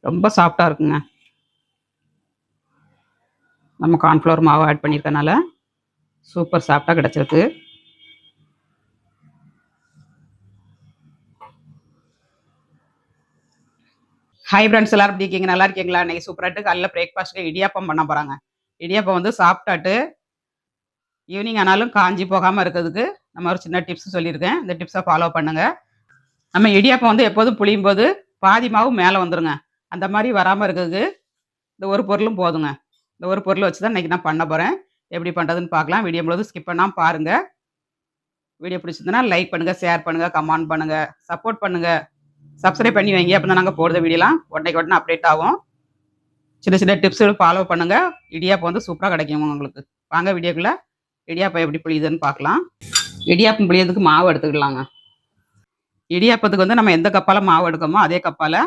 ரொம்ப சாஃப்டாக இருக்குங்க. நம்ம கார்ன்ஃப்ளவர் மாவு ஆட் பண்ணியிருக்கனால சூப்பர் சாஃப்டாக கிடச்சிருக்கு. ஹை ஃப்ரெண்ட்ஸ், எல்லாரும் எப்படி இருக்கீங்க? நல்லா இருக்கீங்களா? இன்றைக்கி சூப்பராகிட்டு காலையில் பிரேக்ஃபாஸ்ட்டுக்கு இடியாப்பம் பண்ண போகிறாங்க. இடியாப்பம் வந்து சாப்பிட்டாட்டு ஈவினிங் ஆனாலும் காஞ்சி போகாமல் இருக்கிறதுக்கு நம்ம ஒரு சின்ன டிப்ஸ் சொல்லியிருக்கேன். இந்த டிப்ஸை ஃபாலோ பண்ணுங்கள். நம்ம இடியாப்பம் வந்து எப்போதும் புளியும் போது பாதி மாவு மேலே வந்துடுங்க. அந்த மாதிரி வராமல் இருக்கிறதுக்கு இந்த ஒரு பொருளும் போதுங்க. இந்த ஒரு பொருள் வச்சு தான் இன்றைக்கி நான் பண்ண போகிறேன். எப்படி பண்ணுறதுன்னு பார்க்கலாம். வீடியோ முழுவதும் ஸ்கிப் பண்ணாமல் பாருங்கள். வீடியோ பிடிச்சிருந்ததுன்னா லைக் பண்ணுங்கள், ஷேர் பண்ணுங்கள், கமெண்ட் பண்ணுங்கள், சப்போர்ட் பண்ணுங்கள், சப்ஸ்கிரைப் பண்ணி வைங்க. அப்போ தான் நாங்கள் போடுற வீடியோலாம் உடனே அப்டேட் ஆகும். சின்ன சின்ன டிப்ஸுகள் ஃபாலோ பண்ணுங்கள். இடியாப்பம் வந்து சூப்பராக கிடைக்கும் உங்களுக்கு. வாங்க வீடியோக்குள்ளே இடியாப்பம் எப்படி புளியுதுன்னு பார்க்கலாம். இடியாப்பம் புளியதுக்கு மாவு எடுத்துக்கலாங்க. இடியாப்பத்துக்கு வந்து நம்ம எந்த கப்பால் மாவு எடுக்கோமோ அதே கப்பால்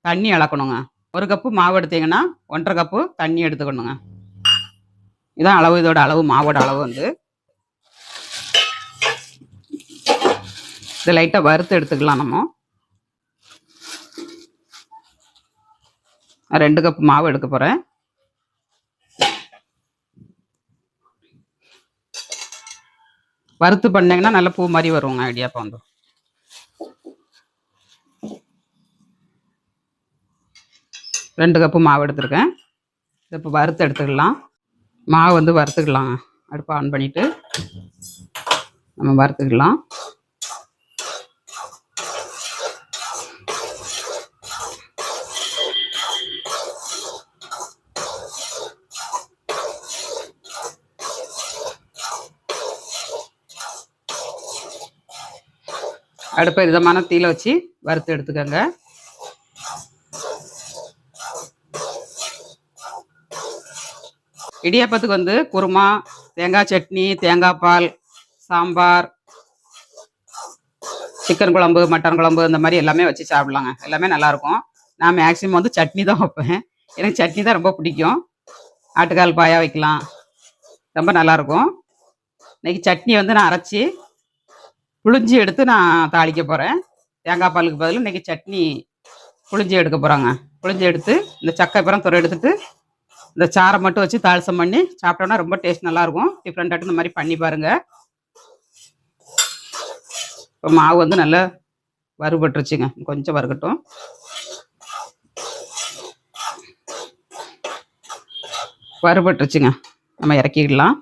தண்ணி அளக்கணுங்க. ஒரு கப்பு மாவு எடுத்தீங்கன்னா 1.5 கப்பு தண்ணி எடுத்துக்கணுங்க. இதான் அளவு, இதோட அளவு, மாவோட அளவு வந்து. இதை லைட்டாக வறுத்து எடுத்துக்கலாம். நம்ம 2 கப்பு மாவு எடுக்க போகிறேன். வறுத்து பண்ணிங்கன்னா நல்ல பூ மாதிரி வருவாங்க இடியாப்பம் வந்து. ரெண்டு கப்பு மாவு எடுத்துருக்கேன். இதை இப்போ வறுத்து எடுத்துக்கலாம். மாவு வந்து வறுத்துக்கலாங்க. அடுப்பை ஆன் பண்ணிவிட்டு நம்ம வறுத்துக்கலாம். அடுப்பை இதமான தீயில வச்சு வறுத்து எடுத்துக்கோங்க. இடியாப்பத்துக்கு வந்து குருமா, தேங்காய் சட்னி, தேங்காய் பால், சாம்பார், சிக்கன் குழம்பு, மட்டன் குழம்பு, இந்த மாதிரி எல்லாமே வச்சு சாப்பிட்லாங்க. எல்லாமே நல்லாயிருக்கும். நான் மேக்ஸிமம் வந்து சட்னி தான் வைப்பேன். எனக்கு சட்னி தான் ரொம்ப பிடிக்கும். ஆட்டுக்கால் பாயா வைக்கலாம், ரொம்ப நல்லாயிருக்கும். இன்றைக்கி சட்னி வந்து நான் அரைச்சி புளிஞ்சி எடுத்து நான் தாளிக்க போகிறேன். தேங்காய் பாலுக்கு பதில் இன்றைக்கி சட்னி புளிஞ்சி எடுக்க போகிறாங்க. புளிஞ்சி எடுத்து இந்த சக்கை அப்புறம் துறை எடுத்துட்டு இந்த சாரை மட்டும் வச்சு தாளிசம் பண்ணி சாப்பிட்டோன்னா ரொம்ப டேஸ்ட் நல்லாயிருக்கும். டிஃப்ரெண்ட்டாக இந்த மாதிரி பண்ணி பாருங்கள். இப்போ மாவு வந்து நல்லா வறுபட்டுருச்சுங்க. கொஞ்சம் வறுக்கட்டும். வறுபட்டுருச்சுங்க. நம்ம இறக்கிடலாம்.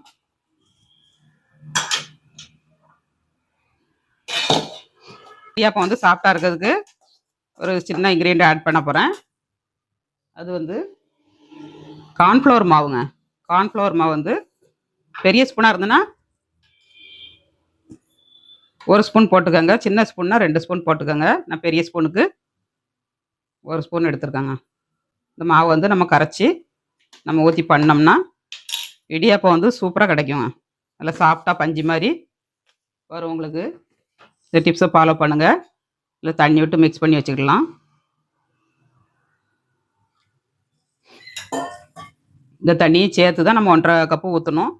இடியாப்பம் வந்து சாஃப்டாக இருக்கிறதுக்கு ஒரு சின்ன இன்க்ரீடியன்ட் ஆட் பண்ண போகிறேன். அது வந்து கார்ன்ஃப்ளவர் மாவுங்க. கார்ன்ஃப்ளவர் மாவு வந்து பெரிய ஸ்பூனாக இருந்ததுன்னா 1 ஸ்பூன் போட்டுக்கோங்க. சின்ன ஸ்பூன்னா 2 ஸ்பூன் போட்டுக்கோங்க. நான் பெரிய ஸ்பூனுக்கு 1 ஸ்பூன் எடுத்துருக்கேங்க. இந்த மாவு வந்து நம்ம கரைச்சி நம்ம ஊற்றி பண்ணோம்னா இடியாப்பம் வந்து சூப்பராக கிடைக்குங்க. நல்லா சாஃப்டாக பஞ்சு மாதிரி வரும் உங்களுக்கு. இந்த டிப்ஸை ஃபாலோ பண்ணுங்கள். இல்லை தண்ணி விட்டு மிக்ஸ் பண்ணி வச்சுக்கலாம். இந்த தண்ணியை சேர்த்து தான் நம்ம 1.5 கப்பு ஊற்றணும்.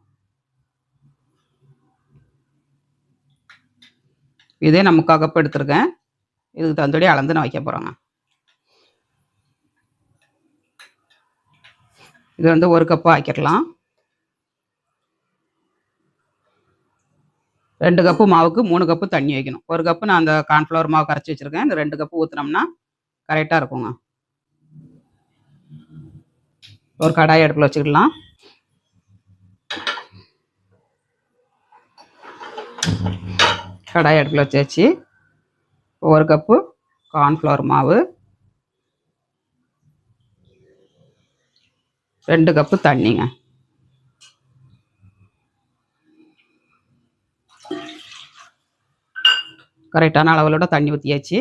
இதே நான் 3/4 கப்பு எடுத்துருக்கேன். இதுக்கு தந்தோடி அளந்து நான் வைக்க போகிறேங்க. இது வந்து 1 கப்பு ஆக்கிடலாம். 2 கப்பு மாவுக்கு 3 கப்பு தண்ணி வைக்கணும். 1 கப்பு நான் அந்த கார்ன்ஃப்ளவர் மாவு கரைச்சி வச்சுருக்கேன். இந்த 2 கப்பு ஊற்றினோம்னா கரெக்டாக இருக்குங்க. ஒரு கடாய் அடுப்பில் வச்சுக்கலாம். கடாய் அடுப்பில் வச்சாச்சு. 1 கப்பு கார்ன்ஃப்ளவர் மாவு, 2 கப்பு தண்ணிங்க. கரெக்டான அளவுகளோட தண்ணி ஊற்றியாச்சு.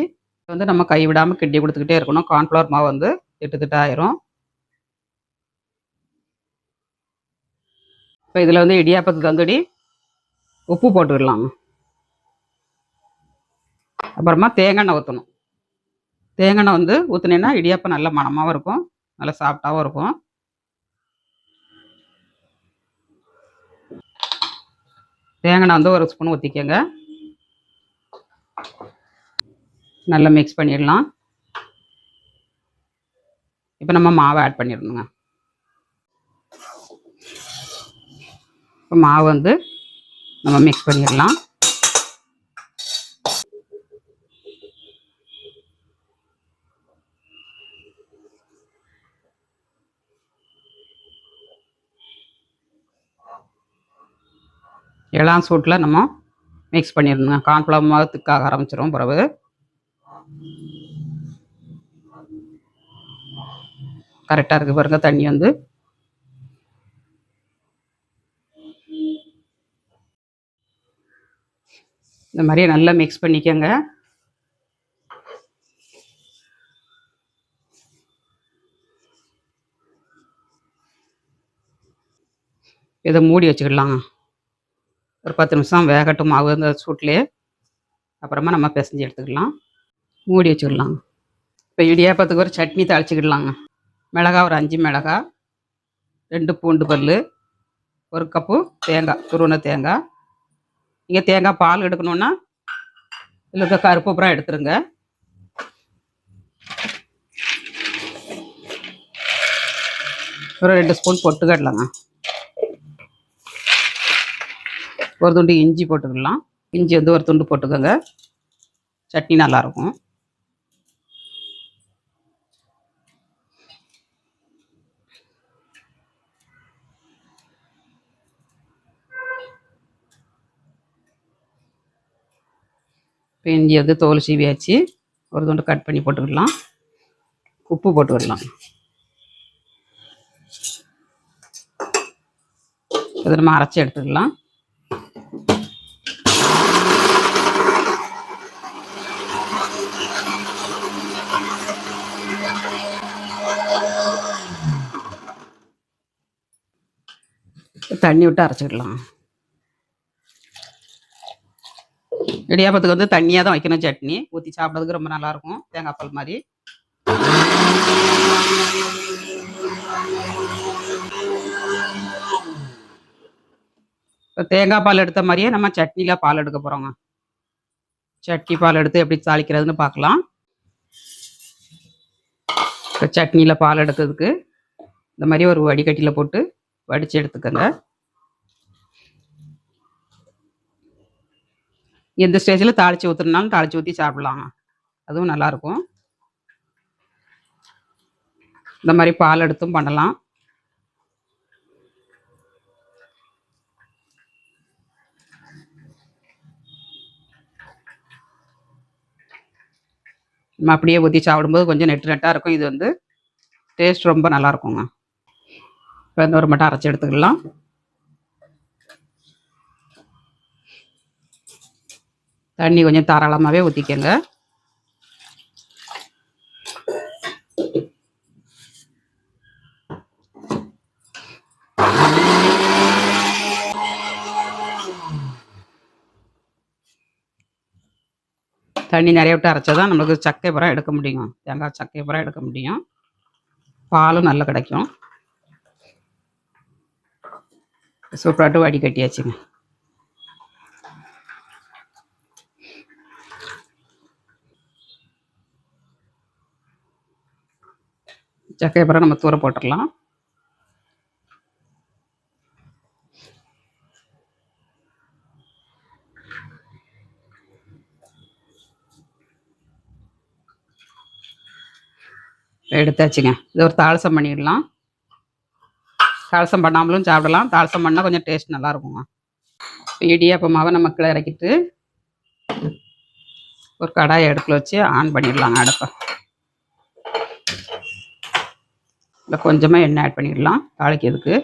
வந்து நம்ம கை விடாமல் கிண்டி கொடுத்துக்கிட்டே இருக்கணும். கார்ன்ஃப்ளவர் மாவு வந்து திட்டு இப்போ இதில் வந்து இடியாப்பத்துக்கு தந்தோடி உப்பு போட்டுக்கிடலாம். அப்புறமா தேங்காய் எண்ணெய் ஊற்றணும். தேங்காய் எண்ணெய் வந்து ஊற்றினேன்னா இடியாப்பம் நல்ல மணமாகவும் இருக்கும், நல்லா சாஃப்டாகவும் இருக்கும். தேங்காய் எண்ணெய் வந்து 1 ஸ்பூன் ஊற்றிக்கங்க. நல்லா மிக்ஸ் பண்ணிடலாம். இப்போ நம்ம மாவை ஆட் பண்ணிடணுங்க. இப்போ மாவு வந்து நம்ம மிக்ஸ் பண்ணிடலாம். இளம் சூட்டில் நம்ம மிக்ஸ் பண்ணிடணுங்க. கார்ன்ஃப்ளவர் மாவு திக்காக ஆரம்பிச்சிடும். பிறகு கரெக்டாக இருக்குது பாருங்க. தண்ணி வந்து இந்த மாதிரியே நல்லா மிக்ஸ் பண்ணிக்கோங்க. இதை மூடி வச்சுக்கிடலாங்க. ஒரு 10 நிமிஷம் வேகட்டும் மாவு இந்த சூட்லேயே. அப்புறமா நம்ம பிசைஞ்சு எடுத்துக்கலாம். மூடி வச்சுக்கிடலாம். இப்போ இடியாப்பத்துக்கு ஒரு சட்னி தாளிச்சிக்கிடலாங்க. மிளகா ஒரு 5 மிளகா, 2 பூண்டு பல், 1 கப்பு தேங்காய், துருவன தேங்காய். நீங்கள் தேங்காய் பால் எடுக்கணுன்னா இதில் இருக்க கருப்பு பூரா எடுத்துருங்க. ஒரு 2 ஸ்பூன் பொட்டுக்கடலைங்க. ஒரு துண்டு இஞ்சி போட்டுக்கலாம். இஞ்சி வந்து ஒரு துண்டு போட்டுக்கோங்க. சட்னி நல்லாயிருக்கும். இப்போ இஞ்சி வந்து தோல் சீவியாச்சு. ஒரு துண்டு கட் பண்ணி போட்டுக்கலாம். உப்பு போட்டுக்கலாம். இதை நம்ம அரைச்சி எடுத்துக்கலாம். தண்ணி விட்டு அரைச்சிக்கலாம். இடியாப்பத்துக்கு வந்து தண்ணியாக தான் வைக்கணும். சட்னி ஊற்றி சாப்பிட்றதுக்கு ரொம்ப நல்லாயிருக்கும். தேங்காய் பால் மாதிரி. இப்போ தேங்காய் பால் எடுத்த மாதிரியே நம்ம சட்னியில் பால் எடுக்க போகிறோங்க. சட்னி பால் எடுத்து எப்படி தாளிக்கிறதுன்னு பார்க்கலாம். இப்போ சட்னியில் பால் எடுத்ததுக்கு இந்த மாதிரி ஒரு வடிகட்டியில் போட்டு வடித்து எடுத்துக்கோங்க. எந்த ஸ்டேஜில் தாளித்து ஊற்றுனாலும் தாளித்து ஊற்றி சாப்பிட்லாங்க. அதுவும் நல்லாயிருக்கும். இந்த மாதிரி பால் எடுத்தும் பண்ணலாம். நம்ம அப்படியே ஊற்றி சாப்பிடும்போது கொஞ்சம் நெட்டு நெட்டாக இருக்கும். இது வந்து டேஸ்ட் ரொம்ப நல்லாயிருக்குங்க. இப்போ இந்த ஒரு மட்டும் அரைச்சி எடுத்துக்கலாம். தண்ணி கொஞ்சம் தாராளமாகவே ஊற்றிக்கங்க. தண்ணி நிறைய விட்டு அரைச்சா தான் நம்மளுக்கு சக்கை புறம் எடுக்க முடியும். தேங்காய் சக்கை புறம் எடுக்க முடியும். பாலும் நல்லா கிடைக்கும். சூப்பராட்டு வடிகட்டியாச்சுங்க. சக்கை புறம் நம்ம தூர போட்டுடலாம். எடுத்தாச்சுங்க. இது ஒரு தாளசம் பண்ணிடலாம். தாளசம் பண்ணாமலும் சாப்பிடலாம். தாளசம் பண்ணால் கொஞ்சம் டேஸ்ட் நல்லாயிருக்குங்க. இடியாப்ப மாவை நம்ம கீழே இறக்கிட்டு ஒரு கடாயை அடுப்பில் வச்சு ஆன் பண்ணிடலாங்க அடுப்பை. இல்லை கொஞ்சமாக எண்ணெய் ஆட் பண்ணிடலாம் தாளிக்கிறதுக்கு.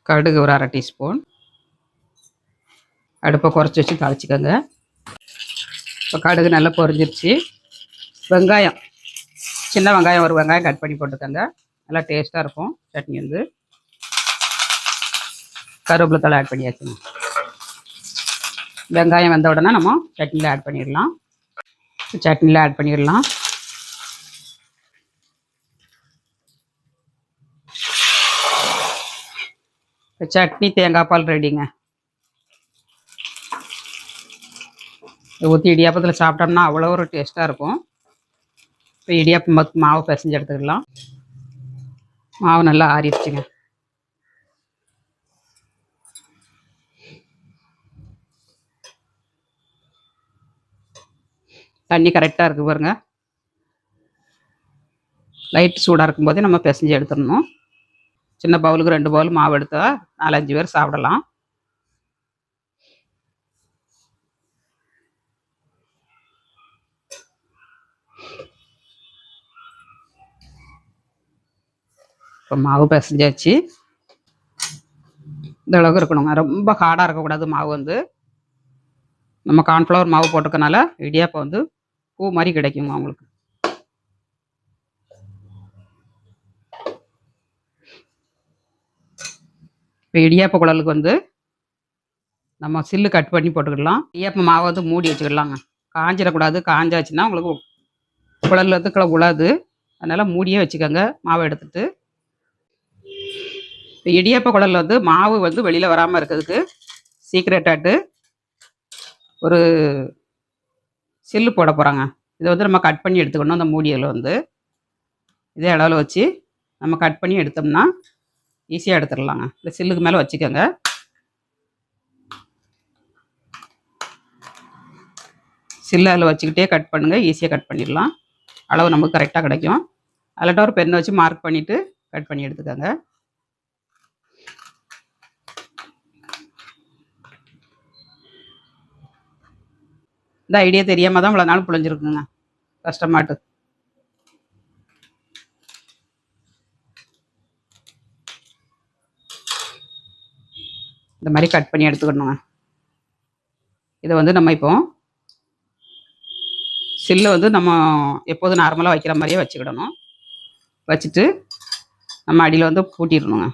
கடுகு ஒரு 1/2 டீஸ்பூன். அடுப்பை குறைச்சி வச்சு தாளிச்சிக்கோங்க. இப்போ கடுகு நல்லா பொரிஞ்சிருச்சு. வெங்காயம், சின்ன வெங்காயம் ஒரு வெங்காயம் கட் பண்ணி போட்டுக்கோங்க. நல்லா டேஸ்ட்டாக இருக்கும் சட்னி வந்து. கருவேப்பிலை தழை ஆட் பண்ணியாச்சுங்க. வெங்காயம் வெந்த உடனே நம்ம சட்னியில் ஆட் பண்ணிடலாம். சட்னியில் ஆட் பண்ணிடலாம். சட்னி தேங்காய் பால் ரெடிங்க. ஊற்றி இடியாப்பத்தில் சாப்பிட்டோம்னா அவ்வளோ ஒரு டேஸ்ட்டாக இருக்கும். இப்போ இடியாப்பம் மாவு பிசைஞ்சு எடுத்துக்கலாம். மாவு நல்லா ஆறிடுச்சுங்க. தண்ணி கரெக்டாக இருக்குது பாருங்க. லைட் சூடாக இருக்கும்போதே நம்ம பிசைஞ்சு எடுத்துடணும். சின்ன பவுலுக்கு 2 பவுல் மாவு எடுத்தால் 4-5 பேர் சாப்பிடலாம். இப்போ மாவு பிசைஞ்சாச்சு. இந்த அளவுக்கு இருக்கணுங்க. ரொம்ப ஹார்டாக இருக்கக்கூடாது மாவு வந்து. நம்ம கார்ன்ஃப்ளவர் மாவு போட்டிருக்கனால இடியாப்பம் வந்து பூ மாதிரி கிடைக்குங்க உங்களுக்கு. இப்போ இடியாப்ப குழலுக்கு வந்து நம்ம சில்லு கட் பண்ணி போட்டுக்கிடலாம். இடியாப்ப மாவை வந்து மூடி வச்சுக்கிடலாங்க. காஞ்சிடக்கூடாது. காஞ்சாச்சுன்னா உங்களுக்கு குழல் வந்து கீழே உழாது. அதனால் மூடியே வச்சுக்கோங்க மாவை எடுத்துட்டு. இப்போ இடியாப்ப குழல் வந்து மாவு வந்து வெளியில் வராமல் இருக்கிறதுக்கு சீக்ரெட்டாட்டு ஒரு சில்லு போட போகிறாங்க. இதை வந்து நம்ம கட் பண்ணி எடுத்துக்கணும். அந்த மூடியில் வந்து இதே அளவில் வச்சு நம்ம கட் பண்ணி எடுத்தோம்னா ஈஸியாக எடுத்துடலாங்க. இந்த சில்லுக்கு மேலே வச்சுக்கோங்க. சில்லு அதில் வச்சுக்கிட்டே கட் பண்ணுங்கள். ஈஸியாக கட் பண்ணிடலாம். அளவு நமக்கு கரெக்டாக கிடைக்கும். அதில் ஒரு பெண்ணை வச்சு மார்க் பண்ணிவிட்டு கட் பண்ணி எடுத்துக்கோங்க. இந்த ஐடியா தெரியாமல் தான் இவ்வளோ நாள் புழிஞ்சிருக்குங்க கஷ்டமாட்டு. இந்த மாதிரி கட் பண்ணி எடுத்துக்கணுங்க. இதை வந்து நம்ம இப்போ சில்லை வந்து நம்ம எப்போதும் நார்மலாக வைக்கிற மாதிரியே வச்சுக்கிடணும். வச்சுட்டு நம்ம அடியில் வந்து பூட்டிடணுங்க.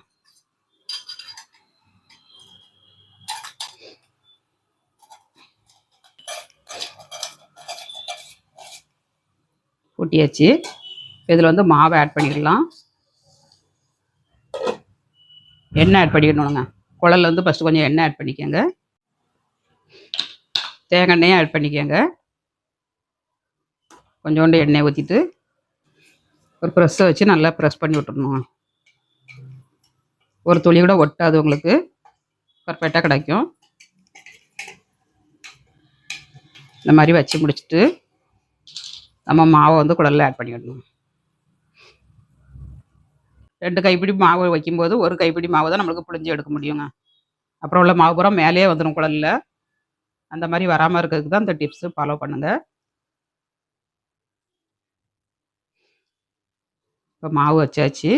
பூட்டியாச்சு. இதில் வந்து மாவை ஆட் பண்ணிடலாம். எண்ணெய் ஆட் பண்ணிக்கணுங்க. குழல்ல வந்து ஃபஸ்ட்டு கொஞ்சம் எண்ணெய் ஆட் பண்ணிக்கோங்க. தேங்காய் எண்ணெயும் ஆட் பண்ணிக்கோங்க. கொஞ்சோண்டு எண்ணெய் ஊற்றிட்டு ஒரு ப்ரெஸ்ஸை வச்சு நல்லா ப்ரெஸ் பண்ணி விட்டுடணுங்க. ஒரு துளி கூட ஒட்டாது, உங்களுக்கு பர்ஃபெக்டாக கிடைக்கும். இந்த மாதிரி வச்சு முடிச்சுட்டு நம்ம மாவை வந்து குழல்ல ஆட் பண்ணிடணும். 2 கைப்பிடி மாவு வைக்கும்போது 1 கைப்பிடி மாவு தான் நம்மளுக்கு புழிஞ்சு எடுக்க முடியுங்க. அப்புறம் உள்ள மாவு பூரா மேலேயே வந்துடும் குழல்ல. அந்த மாதிரி வராமல் இருக்கிறதுக்கு தான் இந்த டிப்ஸு ஃபாலோ பண்ணுங்கள். இப்போ மாவு வச்சாச்சு.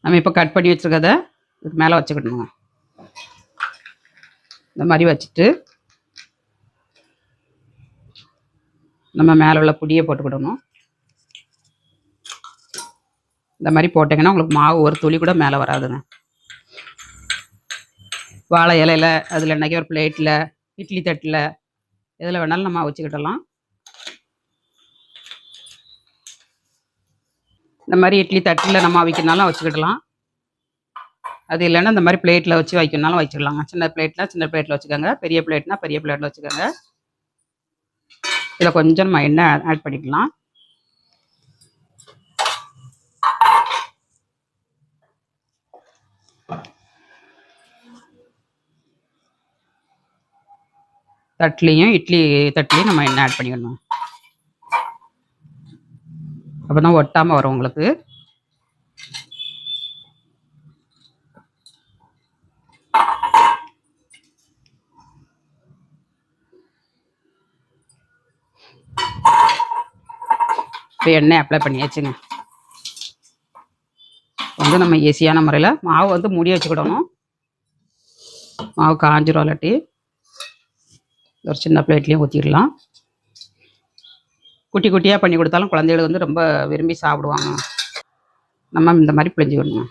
நம்ம இப்போ கட் பண்ணி வச்சுருக்கதை இதுக்கு மேலே வச்சுக்கிடணுங்க. இந்த மாதிரி வச்சுட்டு நம்ம மேலே உள்ள பொடியை போட்டுக்கிடணும். இந்த மாதிரி போட்டிங்கன்னா உங்களுக்கு மாவு ஒரு துளி கூட மேலே வராதுங்க. வாழை இலையில், அதில் இன்றைக்கி ஒரு பிளேட்டில், இட்லி தட்டில், எதில் வேணாலும் நம்ம வச்சுக்கிடலாம். இந்த மாதிரி இட்லி தட்டில் நம்ம வைக்கணுனாலும் வச்சுக்கிடலாம். அது இல்லைன்னா இந்த மாதிரி பிளேட்டில் வச்சு வைக்கணுனாலும் வச்சுக்கலாங்க. சின்ன பிளேட்டில் வச்சுக்கோங்க. பெரிய பிளேட்னா பெரிய பிளேட்டில் வச்சுக்கோங்க. இதில் கொஞ்சம் நம்ம எண்ணெய் ஆட் பண்ணிக்கலாம். இட்லி தட்டுலையும் நம்ம எண்ணெய் ஆட் பண்ணிக்கணும். அப்போ தான் ஒட்டாமல் வரும் உங்களுக்கு. இப்போ எண்ணெய் அப்ளை பண்ணியாச்சுங்க. வந்து நம்ம ஈஸியான முறையில் மாவு வந்து மூடி வச்சுக்கிடணும். மாவு காஞ்சிரும். இல்லாட்டி ஒரு சின்ன பிளேட்லேயும் ஊற்றிடலாம். குட்டி குட்டியாக பண்ணி கொடுத்தாலும் குழந்தைகள் வந்து ரொம்ப விரும்பி சாப்பிடுவாங்க. நம்ம இந்த மாதிரி பிழிஞ்சுக்கணுங்க.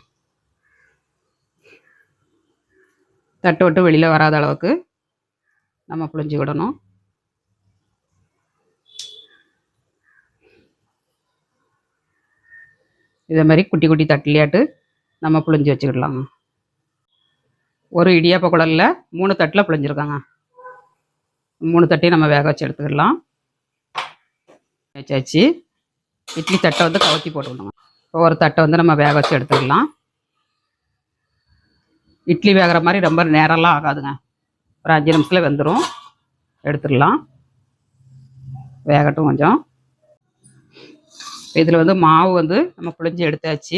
தட்டு விட்டு வெளியில் வராத அளவுக்கு நம்ம பிழிஞ்சு விடணும். இதே மாதிரி குட்டி குட்டி தட்டுலையாட்டு நம்ம பிழிஞ்சு வச்சுக்கிடலாங்க. ஒரு இடியாப்ப குழலில் 3 தட்டில் பிழிஞ்சிருக்காங்க. 3 தட்டையும் நம்ம வேக வச்சு எடுத்துக்கிடலாம். வச்சாச்சு. இட்லி தட்டை வந்து கவுத்தி போட்டுக்கணுங்க. இப்போ ஒரு தட்டை வந்து நம்ம வேக வச்சு எடுத்துக்கலாம். இட்லி வேகிற மாதிரி ரொம்ப நேரம்லாம் ஆகாதுங்க. ஒரு 5 நிமிஷத்தில் வெந்துடும். எடுத்துடலாம். வேகட்டும் கொஞ்சம். இதில் வந்து மாவு வந்து நம்ம புழிஞ்சு எடுத்தாச்சு.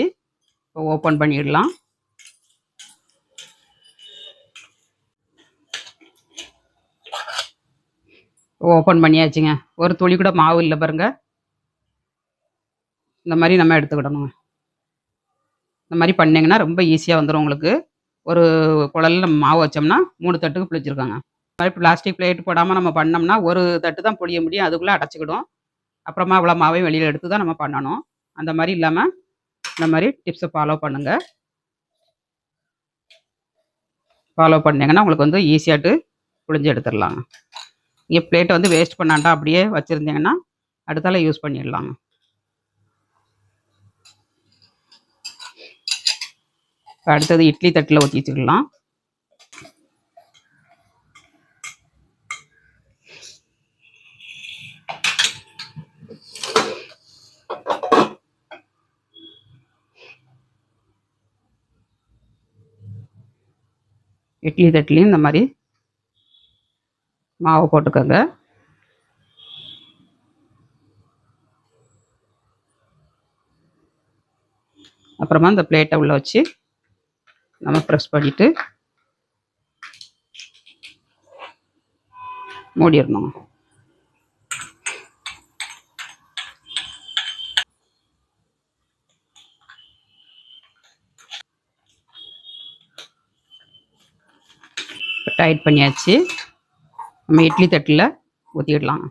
இப்போ ஓப்பன் பண்ணிடலாம். ஓப்பன் பண்ணியாச்சுங்க. ஒரு துளி கூட மாவு இல்லை பாருங்க. இந்த மாதிரி நம்ம எடுத்துக்கிடணுங்க. இந்த மாதிரி பண்ணிங்கன்னா ரொம்ப ஈஸியாக வந்துடும் உங்களுக்கு. ஒரு குழல்ல நம்ம மாவு வச்சோம்னா 3 தட்டுக்கு புளிச்சிருக்காங்க. இந்த மாதிரி பிளாஸ்டிக் பிளேட் போடாமல் நம்ம பண்ணோம்னா ஒரு தட்டு தான் புளிய முடியும். அதுக்குள்ளே அடைச்சிக்கிடும். அப்புறமா அவ்வளோ மாவையும் வெளியில் எடுத்து தான் நம்ம பண்ணணும். அந்த மாதிரி இல்லாமல் இந்த மாதிரி டிப்ஸை ஃபாலோ பண்ணுங்கள். ஃபாலோ பண்ணிங்கன்னா உங்களுக்கு வந்து ஈஸியாட்டு புளிஞ்சு எடுத்துடலாங்க. நீங்கள் பிளேட்டை வந்து வேஸ்ட் பண்ணாண்டா அப்படியே வச்சுருந்தீங்கன்னா அடுத்தால யூஸ் பண்ணிடலாங்க. அடுத்தது இட்லி தட்டில் ஊற்றி வச்சுக்கலாம். இட்லி தட்டுலையும் இந்த மாதிரி மாவு போட்டுக்கோங்க. அப்புறமா இந்த பிளேட்டை உள்ளே வச்சு நம்ம ப்ரெஸ் பண்ணிவிட்டு மூடிடணும். டைட் பண்ணியாச்சு. நம்ம இட்லி தட்டில் ஊற்றிடலாம்.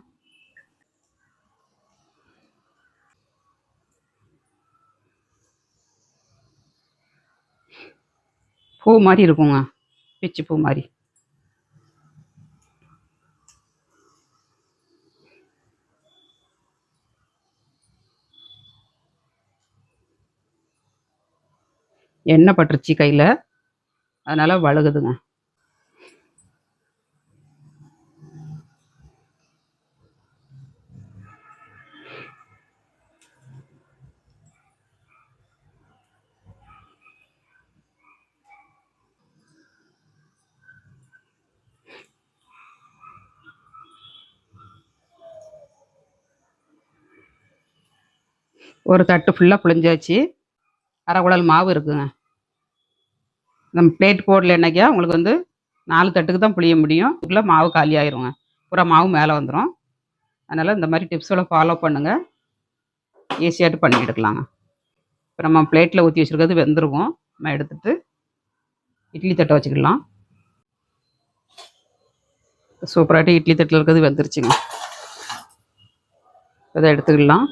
பூ மாதிரி இருக்குங்க. பிச்சு பூ மாதிரி. எண்ணெய் பட்டுருச்சு கையில், அதனால் வழுகுதுங்க. ஒரு தட்டு ஃபுல்லாக புழிஞ்சாச்சு. அரை குழல் மாவு இருக்குங்க. நம்ம பிளேட் போடல என்னைக்கா உங்களுக்கு வந்து 4 தட்டுக்கு தான் புளிய முடியும். இதுக்குள்ளே மாவு காலி ஆயிருங்க. பூரா மாவு மேலே வந்துடும். அதனால் இந்த மாதிரி டிப்ஸோட ஃபாலோ பண்ணுங்கள். ஈஸியாட்டு பண்ணி எடுக்கலாங்க. இப்போ நம்ம பிளேட்டில் ஊற்றி வச்சுருக்கிறது வெந்துருக்கும். நம்ம எடுத்துகிட்டு இட்லி தட்டை வச்சுக்கலாம். சூப்பராகிட்டு இட்லி தட்டில் இருக்கிறது வெந்துருச்சுங்க. இதை எடுத்துக்கலாம்.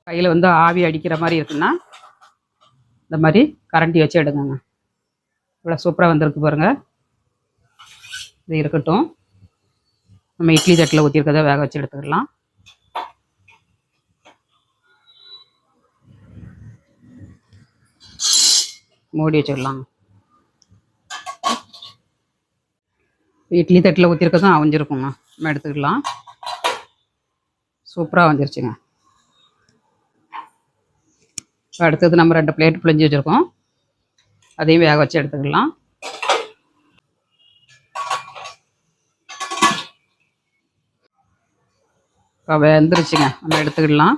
கையில் வந்து ஆவி அடிக்கிற மாதிரி இருக்குன்னா இந்த மாதிரி கரண்டி வச்சு எடுங்கங்க. இவ்வளோ சூப்பராக வந்திருக்கு பாருங்கள். இது இருக்கட்டும். நம்ம இட்லி தட்டில் ஊற்றிருக்கிறத வேக வச்சு எடுத்துக்கலாம். மூடி வச்சுக்கலாம். இட்லி தட்டில் ஊற்றிருக்கதும் அவிஞ்சிருக்குங்க. நம்ம எடுத்துக்கலாம். சூப்பராக வந்துருச்சுங்க. அடுத்தது நம்ம 2 பிளேட் புழிஞ்சு வச்சுருக்கோம். அதையும் வேக வச்சு எடுத்துக்கலாம். இப்போ வெந்துருச்சுங்க. நம்ம எடுத்துக்கலாம்.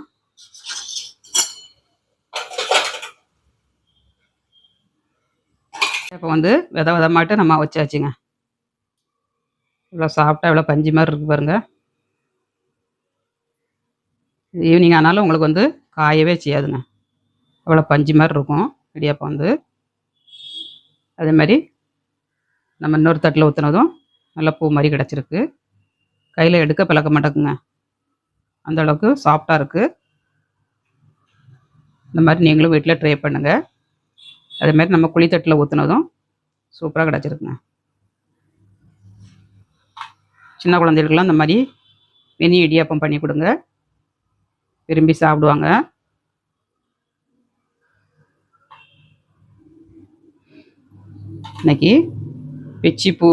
இப்போ வந்து விதமாட்டு நம்ம வச்சாச்சுங்க. இவ்வளோ சாப்பிட்டா இவ்வளோ பஞ்சு மாதிரி இருக்குது பாருங்கள். ஈவினிங் ஆனாலும் உங்களுக்கு வந்து காயவே செய்யாதுங்க. அவ்வளோ பஞ்சு மாதிரி இருக்கும் இடியாப்பம் வந்து. அதே மாதிரி நம்ம இன்னொரு தட்டில் ஊற்றுனதும் நல்லா பூ மாதிரி கிடச்சிருக்கு. கையில் எடுக்க பிளக்க மாட்டேங்குங்க. அந்தளவுக்கு சாஃப்டாக இருக்குது. இந்த மாதிரி நீங்களும் வீட்டில் ட்ரை பண்ணுங்கள். அதேமாதிரி நம்ம குழித்தட்டில் ஊற்றுனதும் சூப்பராக கிடச்சிருக்குங்க. சின்ன குழந்தைகளுக்கெல்லாம் இந்த மாதிரி மினி இடியாப்பம் பண்ணி கொடுங்க. விரும்பி சாப்பிடுவாங்க. இன்னைக்கு பிச்சிப்பூ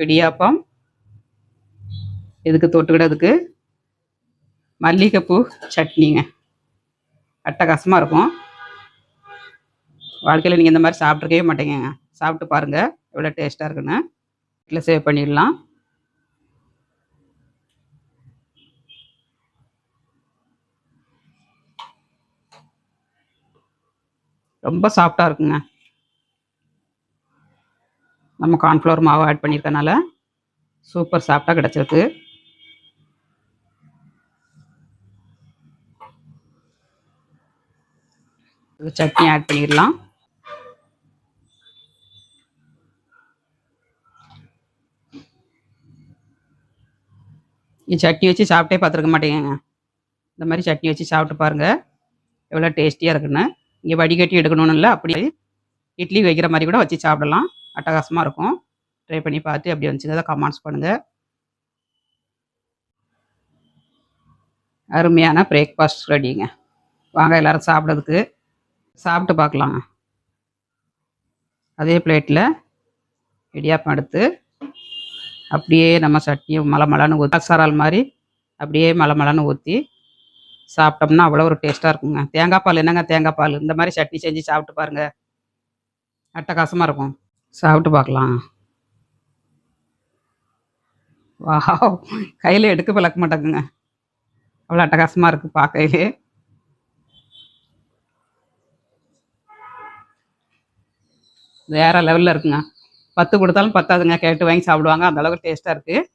இடியாப்பம். இதுக்கு தொட்டுக்கிடதுக்கு மல்லிகைப்பூ சட்னிங்க. அட்டகாசமாக இருக்கும். வாழ்க்கையில் நீங்கள் இந்த மாதிரி சாப்பிட்ருக்கவே மாட்டீங்கங்க. சாப்பிட்டு பாருங்கள் எவ்வளோ டேஸ்ட்டாக இருக்குன்னு. வீட்டில் சேவ் பண்ணிடலாம். ரொம்ப சாஃப்டாக இருக்குங்க. நம்ம கார்ன்ஃப்ளவர் மாவு ஆட் பண்ணியிருக்கனால சூப்பர் சாஃப்டாக கிடச்சிருக்கு. சட்னி ஆட் பண்ணிடலாம். சட்னி வச்சு சாப்பிட்டே பார்த்துருக்க மாட்டேங்க. இந்த மாதிரி சட்னி வச்சு சாப்பிட்டு பாருங்கள் எவ்வளோ டேஸ்டியாக இருக்குன்னு. இங்கே வடிகட்டி எடுக்கணும்னு இல்லை, அப்படி இட்லி வைக்கிற மாதிரி கூட வச்சு சாப்பிடலாம். அட்டகாசமாக இருக்கும். ட்ரை பண்ணி பார்த்து எப்படி வந்துச்சுங்க கமெண்ட்ஸ் பண்ணுங்கள். அருமையான பிரேக்ஃபாஸ்ட் ரெடிங்க. வாங்க எல்லோரும் சாப்பிட்றதுக்கு. சாப்பிட்டு பார்க்கலாங்க. அதே பிளேட்டில் இடியாப்பம் எடுத்து அப்படியே நம்ம சட்னியை மலமலன்னு ஊற்றி மசாலால் மாதிரி அப்படியே மலமலன்னு ஊற்றி சாப்பிட்டோம்னா அவ்வளோ ஒரு டேஸ்ட்டாக இருக்குங்க. தேங்காய் பால் என்னங்க, தேங்காய் பால் இந்த மாதிரி சட்னி செஞ்சு சாப்பிட்டு பாருங்கள். அட்டகாசமாக இருக்கும். சாப்பிட்டு பார்க்கலாம். வாவ், கையில் எடுக்க பழக்க மாட்டேங்குங்க. அவ்வளோ அட்டகாசமாக இருக்குது பார்க்கையிலே. வேறு லெவலில் இருக்குங்க. 10 கொடுத்தாலும் பத்தாதுங்க. கேட்டு வாங்கி சாப்பிடுவாங்க. அந்த அளவுக்கு டேஸ்ட்டாக இருக்குது.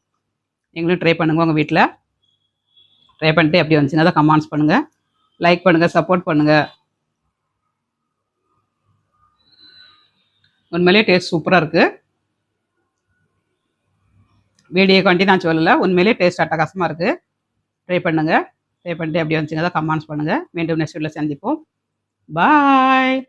நீங்களும் ட்ரை பண்ணுங்க உங்கள் வீட்டில். ட்ரை பண்ணிட்டு எப்படி வந்துச்சுன்னா தான் கமெண்ட்ஸ் பண்ணுங்கள். லைக் பண்ணுங்கள், சப்போர்ட் பண்ணுங்கள். உண்மையிலேயே டேஸ்ட் சூப்பராக இருக்குது. வீடியோ காண்டி நான் சொல்லலை, உண்மையிலேயே டேஸ்ட் அட்டகாசமாக இருக்குது. ட்ரை பண்ணுங்கள். ட்ரை பண்ணிட்டு எப்படி வந்துச்சுங்க தான் கமெண்ட்ஸ் பண்ணுங்கள். மீண்டும் நெக்ஸ்ட் வீடியோவில் சந்திப்போம். பாய்.